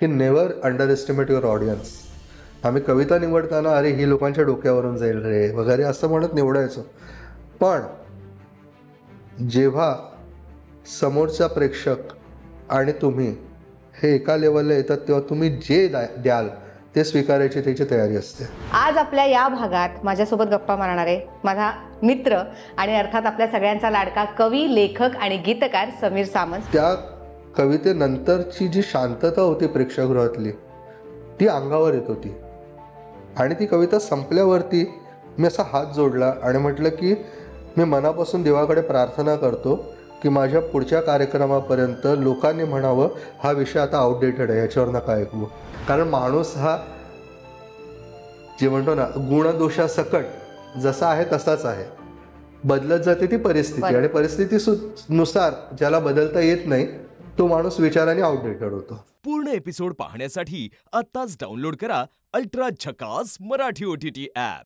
की never under estimate your audience. आम्ही कविता निवडताना अरे ही लोकांच्या डोक्यावरून जाईल रे वगैरे असं म्हणत निवडायचो. पण जेव्हा समोरचा प्रेक्षक आणि तुम्ही हे एका लेवलला येतात तेव्हा तुम्ही जे द्याल ते स्वीकारायची त्याची तयारी असते. आज आपल्या या भागात माझ्यासोबत गप्पा मारणारे माझा मित्र आणि अर्थात आपल्या सगळ्यांचा लाडका कवी, लेखक आणि गीतकार समीर सामंत. त्या कवितेनंतरची जी शांतता होती प्रेक्षागृहातली ती अंगावर येत होती. आणि ती कविता संपल्यावरती मी असा हात जोडला आणि म्हटलं की मी मनापासून देवाकडे प्रार्थना करतो की माझ्या पुढच्या कार्यक्रमापर्यंत लोकांनी म्हणावं हा विषय आता आउटडेटेड आहे, याच्यावर नका ऐकू. कारण माणूस हा जे म्हणतो ना गुणदोषासकट जसा आहे तसाच आहे. बदलत जाते ती परिस्थिती आणि परिस्थितीनुसार ज्याला बदलता येत नाही तो माणूस विचाराने आउटडेटेड होतो. पूर्ण एपिसोड पाहण्यासाठी आत्ताच डाउनलोड करा अल्ट्रा झकास मराठी OTT ॲप.